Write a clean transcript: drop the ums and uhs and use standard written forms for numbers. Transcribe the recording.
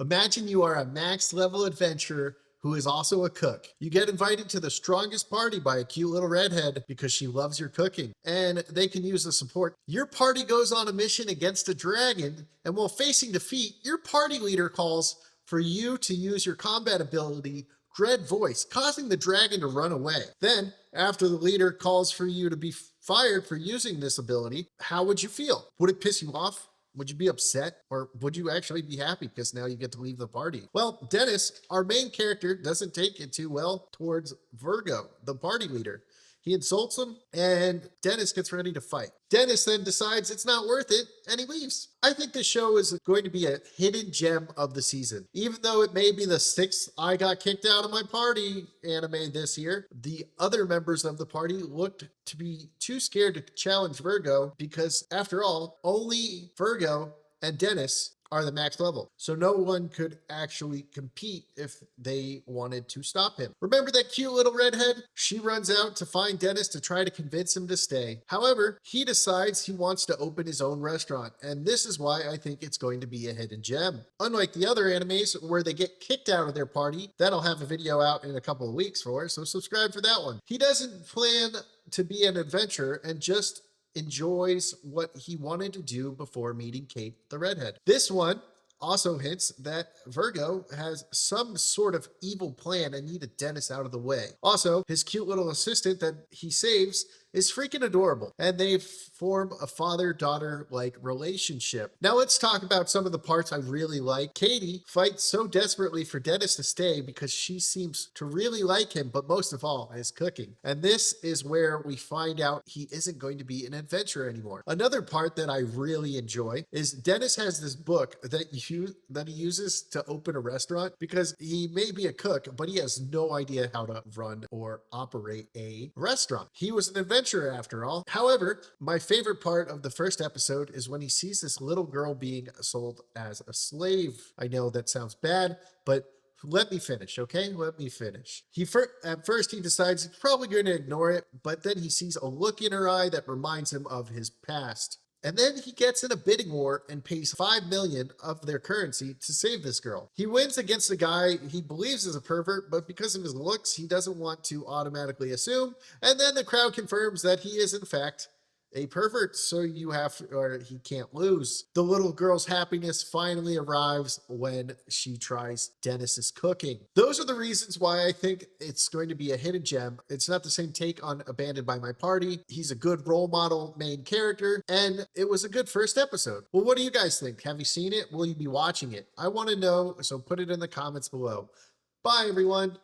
Imagine you are a max level adventurer who is also a cook. You get invited to the strongest party by a cute little redhead because she loves your cooking and they can use the support. Your party goes on a mission against a dragon, and while facing defeat, your party leader calls for you to use your combat ability, Dread Voice, causing the dragon to run away. Then, after the leader calls for you to be fired for using this ability, how would you feel? Would it piss you off? Would you be upset, or would you actually be happy because now you get to leave the party? Well, Dennis, our main character, doesn't take it too well towards Virgo, the party leader. He insults him, and Dennis gets ready to fight. Dennis then decides it's not worth it, and he leaves. I think this show is going to be a hidden gem of the season. Even though it may be the sixth I got kicked out of my party anime this year, the other members of the party looked to be too scared to challenge Virgo because, after all, only Virgo and Dennis are the max level. So no one could actually compete if they wanted to stop him. Remember that cute little redhead? She runs out to find Dennis to try to convince him to stay. However, he decides he wants to open his own restaurant, and this is why I think it's going to be a hidden gem. Unlike the other animes where they get kicked out of their party, that'll have a video out in a couple of weeks for, so subscribe for that one. He doesn't plan to be an adventurer and just enjoys what he wanted to do before meeting Kate the redhead. This one also hints that Virgo has some sort of evil plan and needed Dennis out of the way. Also, his cute little assistant that he saves is freaking adorable, and they form a father-daughter-like relationship. Now let's talk about some of the parts I really like. Katie fights so desperately for Dennis to stay because she seems to really like him, but most of all, his cooking. And this is where we find out he isn't going to be an adventurer anymore. Another part that I really enjoy is Dennis has this book that he uses to open a restaurant because he may be a cook, but he has no idea how to run or operate a restaurant. He was an adventurer after all. However, my favorite part of the first episode is when he sees this little girl being sold as a slave. I know that sounds bad, but let me finish, okay? Let me finish. At first, he decides he's probably going to ignore it, but then he sees a look in her eye that reminds him of his past. And then he gets in a bidding war and pays 5 million of their currency to save this girl. He wins against a guy he believes is a pervert, but because of his looks, he doesn't want to automatically assume. And then the crowd confirms that he is in fact a pervert, so he can't lose. The little girl's happiness finally arrives when she tries Dennis's cooking. Those are the reasons why I think it's going to be a hidden gem. It's not the same take on Abandoned by My Party. He's a good role model main character, and it was a good first episode. Well, what do you guys think? Have you seen it? Will you be watching it? I want to know, so put it in the comments below. Bye, everyone.